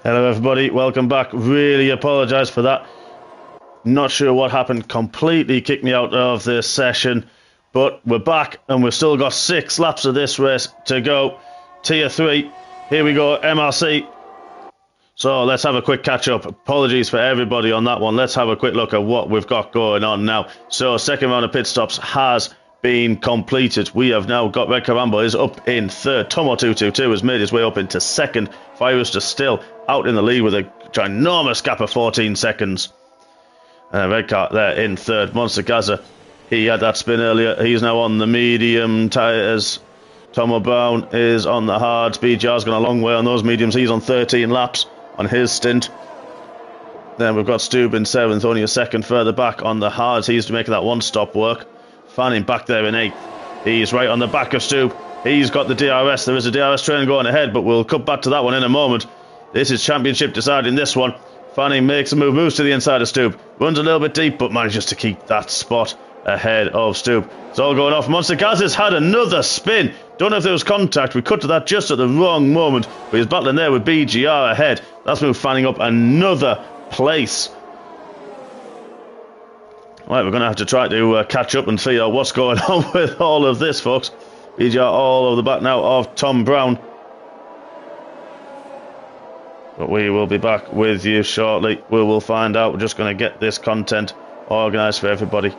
Hello everybody, welcome back. Really apologise for that. Not sure what happened, completely kicked me out of this session. But we're back and we've still got 6 laps of this race to go. Tier 3, here we go, MRC. So let's have a quick catch up. Apologies for everybody on that one. Let's have a quick look at what we've got going on now. So second round of pit stops has been completed. We have now got Red Car Rambo is up in third. Tomo222 has made his way up into second. Firewooster still out in the lead with a ginormous gap of 14 seconds. Red Car there in third. Monster Gaza, he had that spin earlier. He's now on the medium tyres. Tomo Brown is on the hards. BGR's gone a long way on those mediums. He's on 13 laps on his stint. Then we've got Stube in 7th, only a second further back on the hards. He's making that one stop work. Fanning back there in 8th. He's right on the back of Stube. He's got the DRS. There is a DRS train going ahead, but we'll cut back to that one in a moment. This is championship deciding this one. Fanning makes a move, moves to the inside of Stube. Runs a little bit deep, but manages to keep that spot ahead of Stube. It's all going off. Monster Gaz has had another spin. Don't know if there was contact. We cut to that just at the wrong moment. But he's battling there with BGR ahead. That's moved Fanning up another place. Right, we're going to have to try to catch up and figure out what's going on with all of this, folks. BGR all over the back now of Tom Brown. But we will be back with you shortly. We will find out. We're just going to get this content organised for everybody.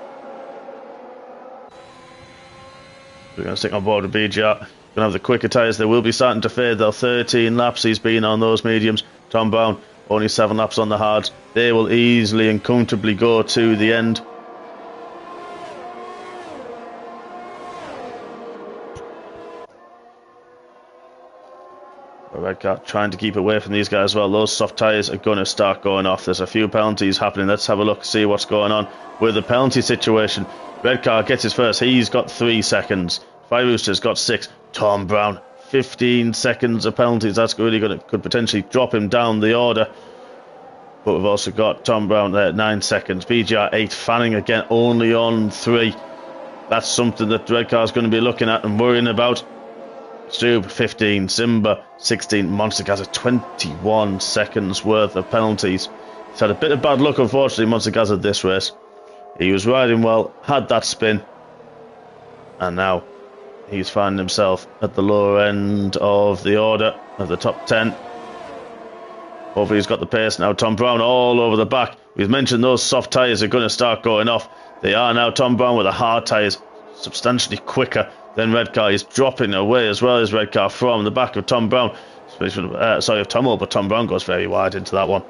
We're going to stick on board with BGR. Going to have the quicker tyres. They will be starting to fade. Though 13 laps he's been on those mediums. Tom Brown only 7 laps on the hards. They will easily and comfortably go to the end. Red Car trying to keep away from these guys as well. Those soft tyres are going to start going off. There's a few penalties happening. Let's have a look, see what's going on with the penalty situation. Red Car gets his first. He's got 3 seconds. Firewooster's got 6. Tom Brown, 15 seconds of penalties. That's really could potentially drop him down the order. But we've also got Tom Brown there at 9 seconds. BGR 8. Fanning again only on 3. That's something that Red Car's going to be looking at and worrying about. Stube 15, Simba 16, Monster Gaza 21 seconds worth of penalties. He's had a bit of bad luck, unfortunately, Monster Gaza this race. He was riding well, had that spin, and now he's finding himself at the lower end of the order of the top 10. Hopefully he's got the pace now. Tom Brown all over the back. We've mentioned those soft tyres are going to start going off. They are now. Tom Brown with the hard tyres, substantially quicker. Then Red Car is dropping away as well as Red Car from the back of Tom Brown. Sorry, of Tomo, but Tom Brown goes very wide into that one.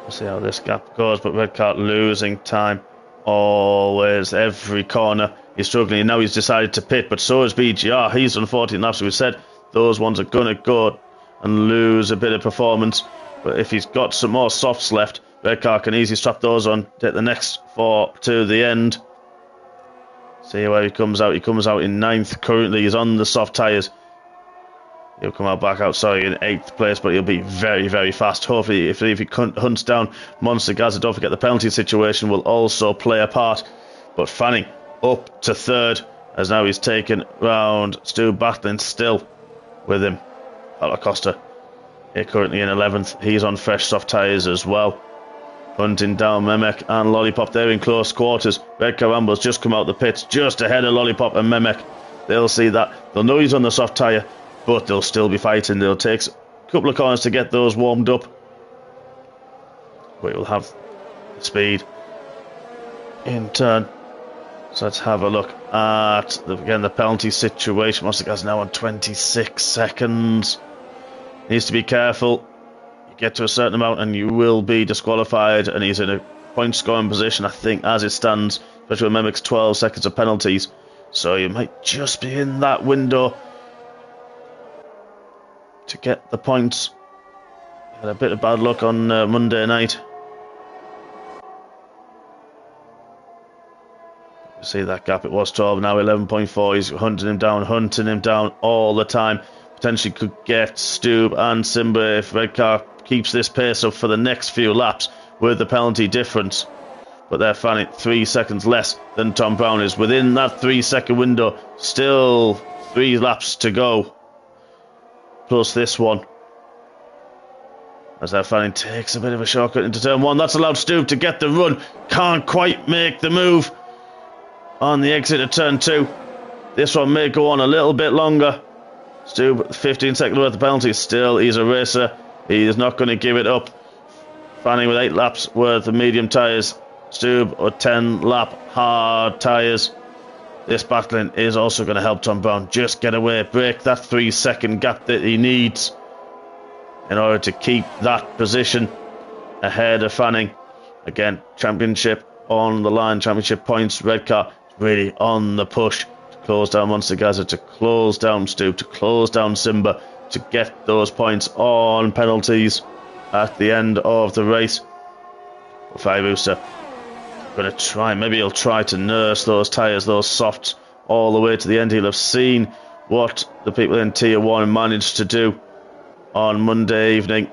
We'll see how this gap goes, but Red Car losing time always, every corner. He's struggling. Now he's decided to pit, but so is BGR. He's on 14 laps. We said those ones are going to go and lose a bit of performance. But if he's got some more softs left, Red Car can easily strap those on, take the next 4 to the end. See where he comes out. He comes out in 9th currently. He's on the soft tyres. He'll come out back out, sorry, in 8th place, but he'll be very, very fast. Hopefully, if he hunts down Monster Gaza, don't forget the penalty situation will also play a part. But Fanning up to 3rd, as now he's taken round Stu battling still with him. Alacosta here currently in 11th. He's on fresh soft tyres as well. Hunting down Memek and Lollipop there in close quarters. Red Car Rambo's just come out the pits, just ahead of Lollipop and Memek. They'll see that. They'll know he's on the soft tyre, but they'll still be fighting. They'll take a couple of corners to get those warmed up. We will have speed in turn. So let's have a look at, again, the penalty situation. Monster Guy's now on 26 seconds. Needs to be careful. You get to a certain amount and you will be disqualified. And he's in a point scoring position, I think, as it stands. Especially with Memek's 12 seconds of penalties. So you might just be in that window to get the points. Had a bit of bad luck on Monday night. See that gap, it was 12, now 11.4. He's hunting him down all the time. Potentially could get Stube and Simba if Red Car keeps this pace up for the next few laps. with the penalty difference. But they're finding 3 seconds less than Tom Brown is. Within that 3-second window, still 3 laps to go. Plus this one. As they're finding takes a bit of a shortcut into turn 1. That's allowed Stube to get the run. Can't quite make the move on the exit of turn 2. This one may go on a little bit longer. Stube, 15 seconds worth of penalty. Still, he's a racer. He is not going to give it up. Fanning with 8 laps worth of medium tyres. Stube with 10 lap hard tyres. This battling is also going to help Tom Brown just get away, break that 3-second gap that he needs in order to keep that position ahead of Fanning. Again, championship on the line, championship points. Red car really on the push to close down Monster Gaza, to close down Stube, to close down Simba, to get those points on penalties at the end of the race. Fire Rooster going to try, maybe he'll try to nurse those tyres, those softs, all the way to the end. He'll have seen what the people in Tier 1 managed to do on Monday evening.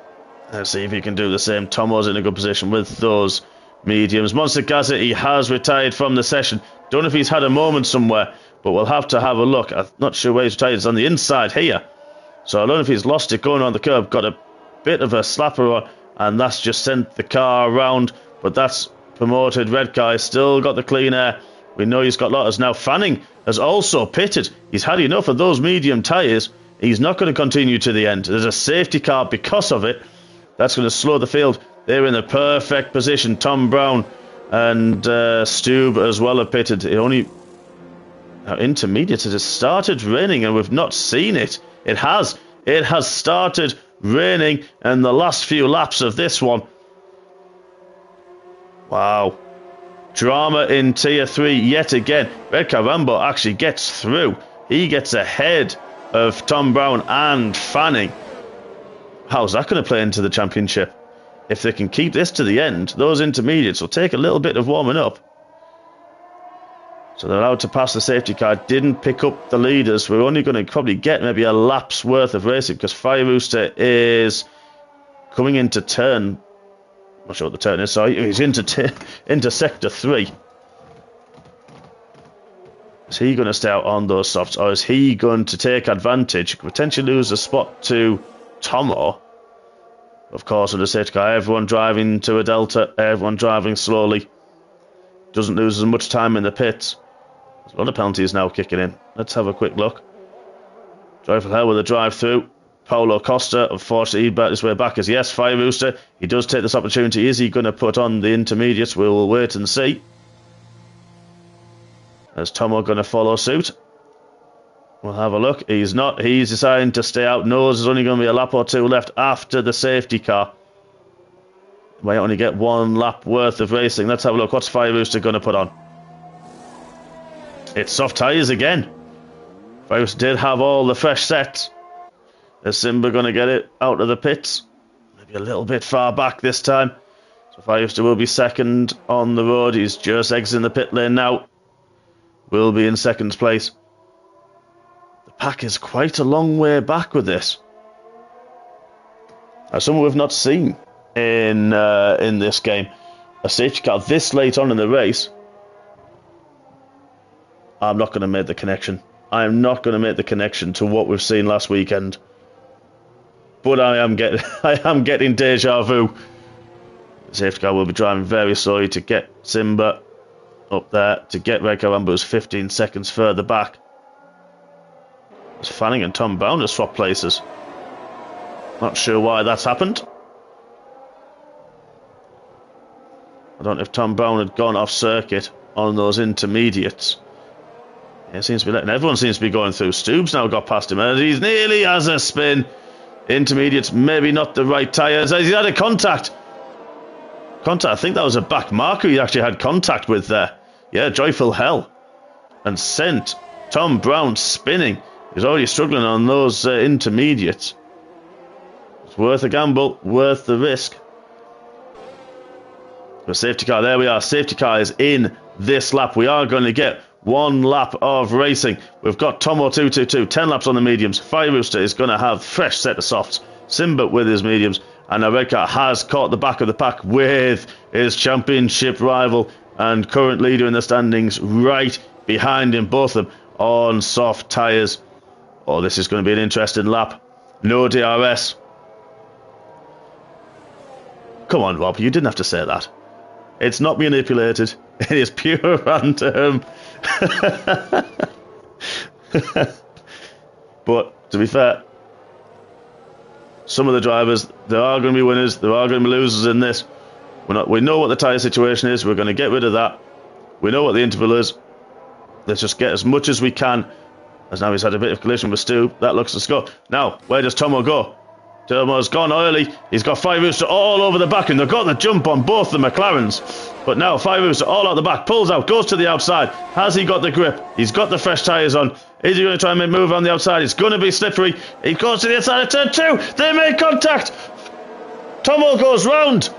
Let's see if he can do the same. Tomo's in a good position with those mediums. Monster Gaza, he has retired from the session. Don't know if he's had a moment somewhere, but we'll have to have a look. I'm not sure where he's retired. It's on the inside here. So I don't know if he's lost it going on the curb. Got a bit of a slapper on, and that's just sent the car around. But that's promoted. Red car has still got the clean air. We know he's got lotters. Now Fanning has also pitted. He's had enough of those medium tyres. He's not going to continue to the end. There's a safety car because of it. That's going to slow the field. They're in the perfect position. Tom Brown and Stube as well have pitted. It only intermediates. It has started raining and we've not seen it. It has started raining in the last few laps of this one. Wow. Drama in Tier 3 yet again. Red Car Rambo actually gets through. He gets ahead of Tom Brown and Fanning. How's that going to play into the championship? If they can keep this to the end, those intermediates will take a little bit of warming up. So they're allowed to pass the safety car. Didn't pick up the leaders. We're only going to probably get maybe a lap's worth of racing because Fire Rooster is coming into turn. I'm not sure what the turn is. Sorry, he's into sector 3. Is he going to stay out on those softs, or is he going to take advantage, potentially lose a spot to Tomo? Of course, with the safety car, everyone driving to a delta, everyone driving slowly. Doesn't lose as much time in the pits. There's a lot of penalties now kicking in. Let's have a quick look. Joyful Hell with a drive-through. Paulo Costa, unfortunately, he backed his way back. As yes, Fire Rooster, he does take this opportunity. Is he going to put on the intermediates? We'll wait and see. Is Tomo going to follow suit? We'll have a look. He's not. He's deciding to stay out. Knows there's only going to be a lap or 2 left after the safety car. Might only get 1 lap worth of racing. Let's have a look. What's Fire Rooster going to put on? It's soft tyres again. Fire Rooster did have all the fresh sets. Is Simba going to get it out of the pits? Maybe a little bit far back this time. So Fire Rooster will be second on the road. He's just exiting the pit lane now. Will be in second place. The pack is quite a long way back with this. Something we've not seen in this game. A safety car this late on in the race. I'm not going to make the connection. I am not going to make the connection to what we've seen last weekend. But I am getting deja vu. The safety car will be driving very slowly to get Simba up there, to get Red Car Rambo, who's 15 seconds further back. As Fanning and Tom Brown have swapped places. Not sure why that's happened. I don't know if Tom Brown had gone off circuit on those intermediates. It seems to be letting everyone seems to be going through. Stube's now got past him and he's nearly has a spin. Intermediates, maybe not the right tyres. He's had a contact. I think that was a back marker he actually had contact with there. Yeah, Joyful Hell. And sent Tom Brown spinning. He's already struggling on those intermediates. It's worth a gamble, worth the risk. The safety car, there we are. Safety car is in this lap. We are going to get 1 lap of racing. We've got Tomo 222, 10 laps on the mediums. Fire Rooster is going to have fresh set of softs. Simba with his mediums. And now Redcar has caught the back of the pack with his championship rival and current leader in the standings right behind him, both of them on soft tyres. Oh, this is going to be an interesting lap. No DRS. Come on, Rob, you didn't have to say that. It's not manipulated. It is pure random. But, to be fair, some of the drivers, there are going to be winners, there are going to be losers in this. We know what the tyre situation is. We're going to get rid of that. We know what the interval is. Let's just get as much as we can. As now he's had a bit of collision with Stu. That looks to score. Now, where does Tomo go? Tomo's gone early. He's got Five Rooster all over the back, and they've got the jump on both the McLarens. But now Five Rooster all out the back, pulls out, goes to the outside. Has he got the grip? He's got the fresh tyres on. Is he going to try and make a move on the outside? It's going to be slippery. He goes to the inside of turn 2. They make contact. Tomo goes round.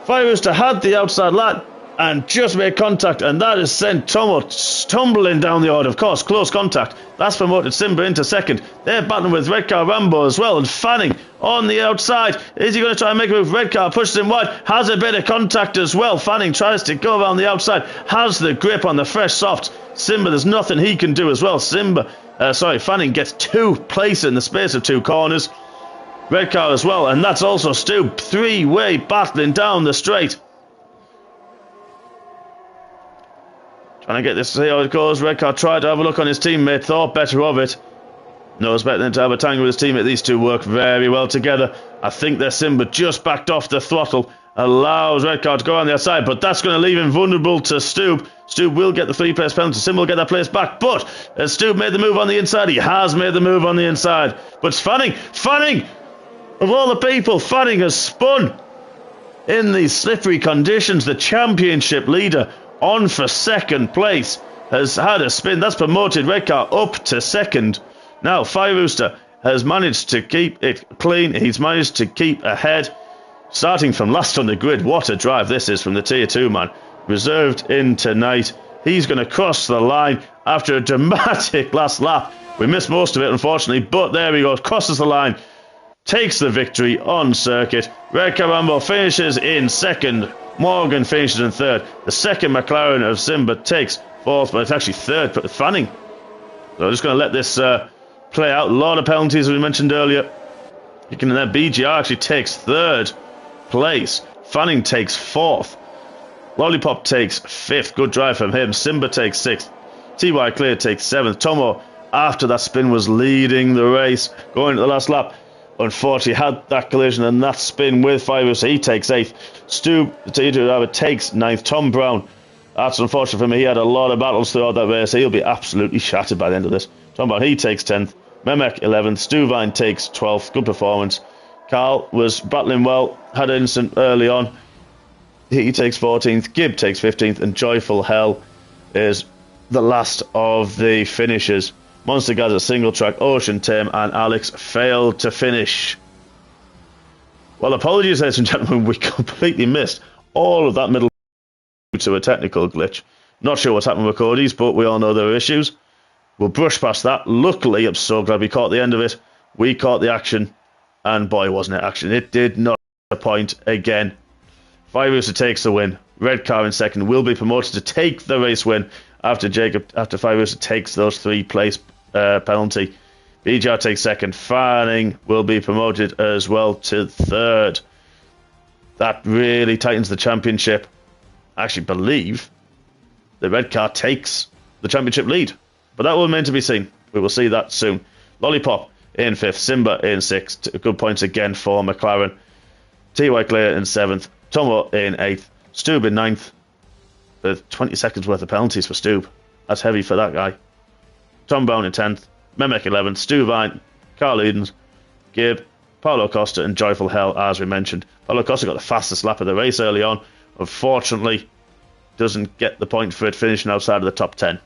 Five Rooster had the outside line and just made contact, and that has sent Tomo tumbling down the order. Of course, close contact. That's promoted Simba into second. They're battling with Redcar Rambo as well, and Fanning on the outside. Is he going to try and make a move? Redcar pushes him wide, has a bit of contact as well. Fanning tries to go around the outside, has the grip on the fresh soft. Simba, there's nothing he can do as well. Fanning gets 2 places in the space of 2 corners. Redcar as well, and that's also Stu. 3-way battling down the straight. Trying to get this to see how it goes. Redcar tried to have a look on his teammate, thought better of it. Knows better than to have a tangle with his teammate. These two work very well together. I think their Simba just backed off the throttle. Allows Redcar to go on the outside, but that's going to leave him vulnerable to Stube. Stube will get the 3-place penalty. Simba will get that place back, but as Stube made the move on the inside, he has made the move on the inside. But Fanning, of all the people, Fanning has spun in these slippery conditions. The championship leader on for second place has had a spin. That's promoted Redcar up to second. Now Fire Rooster has managed to keep it clean. He's managed to keep ahead, starting from last on the grid. What a drive this is from the Tier 2 man. Reserved in tonight. He's going to cross the line after a dramatic last lap. We missed most of it, unfortunately, but there he goes. Crosses the line. Takes the victory on circuit. Redcar Rambo finishes in second. Morgan finishes in third. The second McLaren of Simba takes fourth, but it's actually third for Fanning. So I'm just going to let this play out. A lot of penalties, as we mentioned earlier. You can then BGR actually takes third place. Fanning takes fourth. Lollipop takes fifth. Good drive from him. Simba takes sixth. TY Clear takes seventh. Tomo, after that spin, was leading the race going to the last lap. Unfortunately, had that collision and that spin with Five, so he takes eighth. Stu, the Tier 2 driver, takes ninth. Tom Brown, that's unfortunate for him. He had a lot of battles throughout that race. He'll be absolutely shattered by the end of this. Tom Brown, he takes 10th. Memek 11th. Stu Vine takes 12th. Good performance. Carl was battling well, had an incident early on. He takes 14th. Gibb takes 15th. And Joyful Hell is the last of the finishers. Monster Gaza, Single Track, Ocean Tame and Alex failed to finish. Well, apologies, ladies and gentlemen, we completely missed all of that middle due to a technical glitch. Not sure what's happened with Cody's, but we all know there are issues. We'll brush past that. Luckily, I'm so glad we caught the end of it. We caught the action, and boy, wasn't it action. It did not disappoint again. Fire Rooster takes the win. Redcar in second will be promoted to take the race win after Fire Rooster takes those 3-place penalty. BGR takes second. Fanning will be promoted as well to third. That really tightens the championship. I actually believe the Redcar takes the championship lead, but that will remain to be seen. We will see that soon. Lollipop in fifth. Simba in sixth. Good points again for McLaren. TY Clear in seventh. Tomo in eighth. Stube in ninth. With 20 seconds worth of penalties for Stube. That's heavy for that guy. Tom Brown in 10th. Memek 11th. Stu Vine. Carl Edens. Gibb. Paulo Costa and Joyful Hell, as we mentioned. Paulo Costa got the fastest lap of the race early on. Unfortunately, doesn't get the point for it, finishing outside of the top 10.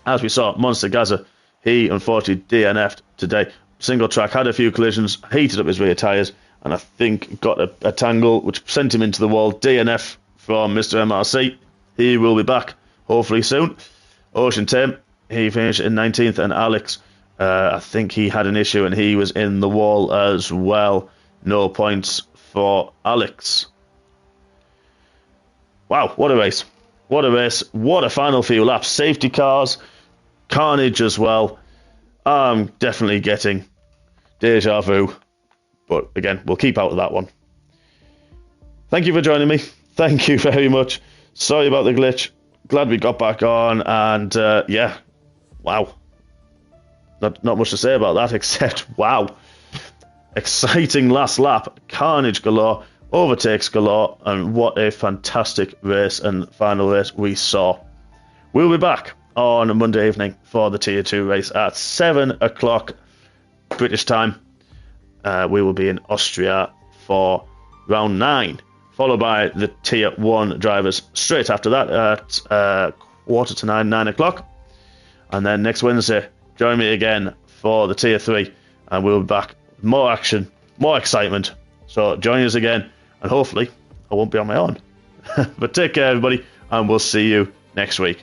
As we saw, Monster Gaza, he unfortunately DNF'd today. Single Track had a few collisions, heated up his rear tyres, and I think got a tangle which sent him into the wall. DNF from Mr. MRC. He will be back, hopefully soon. Ocean Tame, he finished in 19th, and Alex, I think he had an issue and he was in the wall as well. No points for Alex. Wow, what a race. What a race. What a final few laps. Safety cars, carnage as well. I'm definitely getting deja vu. But again, we'll keep out of that one. Thank you for joining me. Thank you very much. Sorry about the glitch. Glad we got back on. And yeah, wow. Not much to say about that except, wow. Exciting last lap. Carnage galore. Overtakes galore. And what a fantastic race and final race we saw. We'll be back on Monday evening for the Tier 2 race at 7 o'clock British time. We will be in Austria for round 9, followed by the Tier 1 drivers straight after that at 8:45, 9 o'clock. And then next Wednesday, join me again for the Tier 3, and we'll be back with more action, more excitement. So join us again, and hopefully I won't be on my own. But take care, everybody, and we'll see you next week.